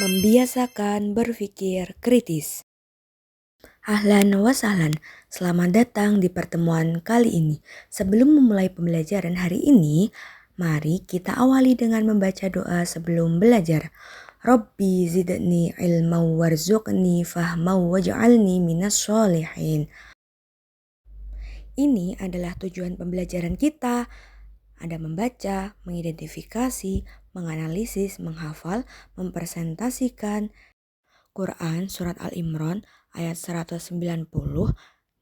Membiasakan berpikir kritis. Ahlan wa sahlan, selamat datang di pertemuan kali ini. Sebelum memulai pembelajaran hari ini, mari kita awali dengan membaca doa sebelum belajar. Rabbi zidni ilman warzuqni fahman waj'alni minas sholihin. Ini adalah tujuan pembelajaran kita. Ada membaca, mengidentifikasi, menganalisis, menghafal, mempresentasikan Quran Surat Al-Imran ayat 190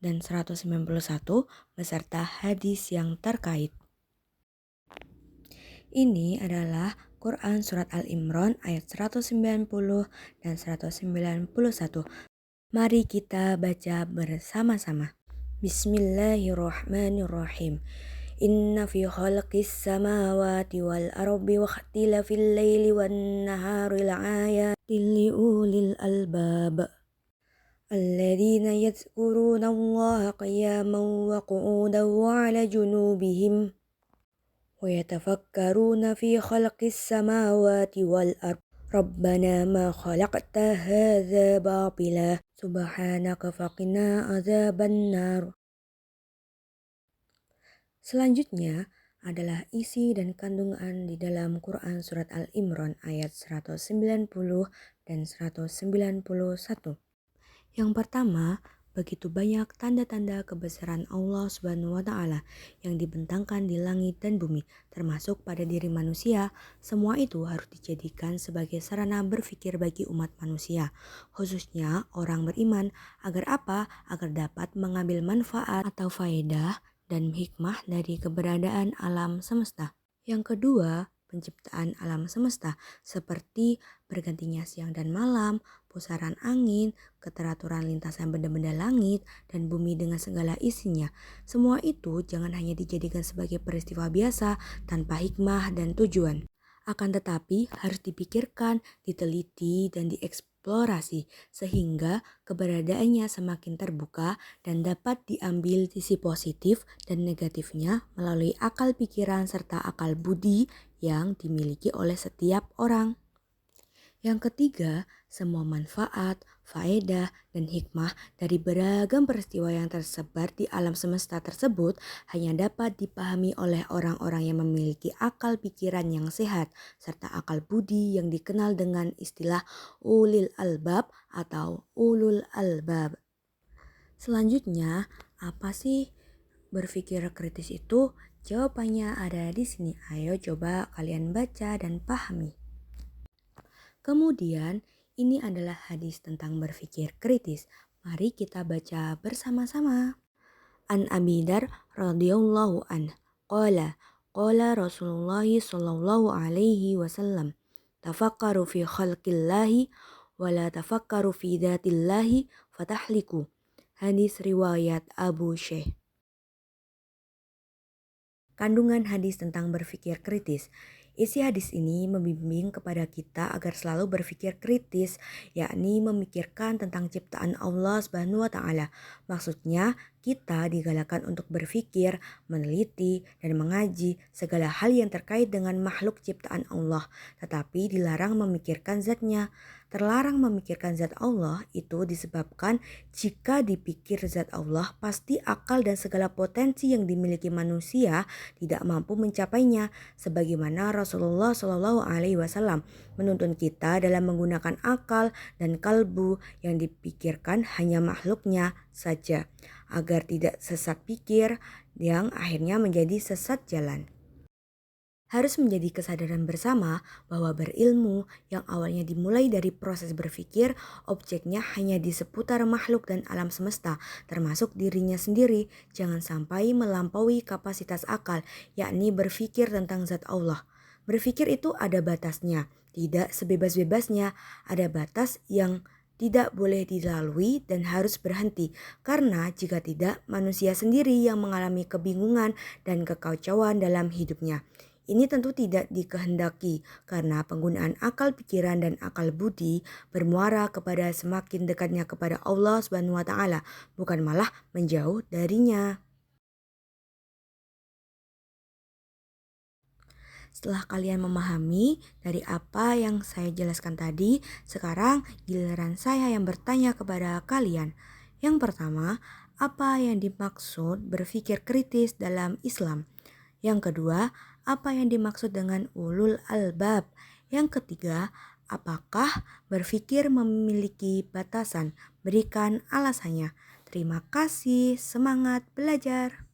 dan 191 beserta hadis yang terkait. Ini adalah Quran Surat Al-Imran ayat 190 dan 191. Mari kita baca bersama-sama. Bismillahirrahmanirrahim. Inna fi khalqis samawati wal ardi wa ikhtilafil laili wan nahari laayatin liulil albab. Alladzina yadhkuruna Allaha qiyaman wa qu'udan wa 'ala junubihim wa yatafakkaruna fi khalqis samawati wal ardi. Rabbana ma khalaqta hadza batila subhanaka faqina adzabannar. Selanjutnya adalah isi dan kandungan di dalam Quran Surat Al-Imran ayat 190 dan 191. Yang pertama, begitu banyak tanda-tanda kebesaran Allah Subhanahu wa Ta'ala yang dibentangkan di langit dan bumi, termasuk pada diri manusia. Semua itu harus dijadikan sebagai sarana berpikir bagi umat manusia, khususnya orang beriman. Agar apa? Agar dapat mengambil manfaat atau faedah dan hikmah dari keberadaan alam semesta. Yang kedua, penciptaan alam semesta seperti bergantinya siang dan malam, pusaran angin, keteraturan lintasan benda-benda langit, dan bumi dengan segala isinya. Semua itu jangan hanya dijadikan sebagai peristiwa biasa tanpa hikmah dan tujuan. Akan tetapi harus dipikirkan, diteliti, dan dieksplorasi sehingga keberadaannya semakin terbuka dan dapat diambil sisi positif dan negatifnya melalui akal pikiran serta akal budi yang dimiliki oleh setiap orang. Yang ketiga, semua manfaat, faedah, dan hikmah dari beragam peristiwa yang tersebar di alam semesta tersebut hanya dapat dipahami oleh orang-orang yang memiliki akal pikiran yang sehat serta akal budi yang dikenal dengan istilah ulil albab atau ulul albab. Selanjutnya, apa sih berpikir kritis itu? Jawabannya ada di sini. Ayo coba kalian baca dan pahami. Kemudian, ini adalah hadis tentang berpikir kritis. Mari kita baca bersama-sama. An Abi Dar radhiyallahu an qala Rasulullah sallallahu alaihi wasallam tafakkaru fi khalqillahi wa la tafakkaru fi dzatillahi fatahliku. Hadis riwayat Abu Syekh. Kandungan hadis tentang berpikir kritis. Isi hadis ini membimbing kepada kita agar selalu berpikir kritis, yakni memikirkan tentang ciptaan Allah Subhanahu wa Ta'ala. Maksudnya, kita digalakkan untuk berpikir, meneliti, dan mengaji segala hal yang terkait dengan makhluk ciptaan Allah, tetapi dilarang memikirkan zatnya. Terlarang memikirkan zat Allah itu disebabkan jika dipikir zat Allah, pasti akal dan segala potensi yang dimiliki manusia tidak mampu mencapainya, sebagaimana Rasulullah Shallallahu Alaihi Wasallam menuntun kita dalam menggunakan akal dan kalbu yang dipikirkan hanya makhluknya saja, agar tidak sesat pikir yang akhirnya menjadi sesat jalan. Harus menjadi kesadaran bersama bahwa berilmu yang awalnya dimulai dari proses berpikir, objeknya hanya di seputar makhluk dan alam semesta, termasuk dirinya sendiri. Jangan sampai melampaui kapasitas akal, yakni berpikir tentang zat Allah. Berpikir itu ada batasnya, tidak sebebas-bebasnya. Ada batas yang tidak boleh dilalui dan harus berhenti, karena jika tidak, manusia sendiri yang mengalami kebingungan dan kekacauan dalam hidupnya. Ini tentu tidak dikehendaki karena penggunaan akal pikiran dan akal budi bermuara kepada semakin dekatnya kepada Allah Subhanahu wa Ta'ala, bukan malah menjauh darinya. Setelah kalian memahami dari apa yang saya jelaskan tadi, sekarang giliran saya yang bertanya kepada kalian. Yang pertama, apa yang dimaksud berpikir kritis dalam Islam? Yang kedua, apa yang dimaksud dengan ulul albab? Yang ketiga, apakah berpikir memiliki batasan? Berikan alasannya. Terima kasih, semangat belajar.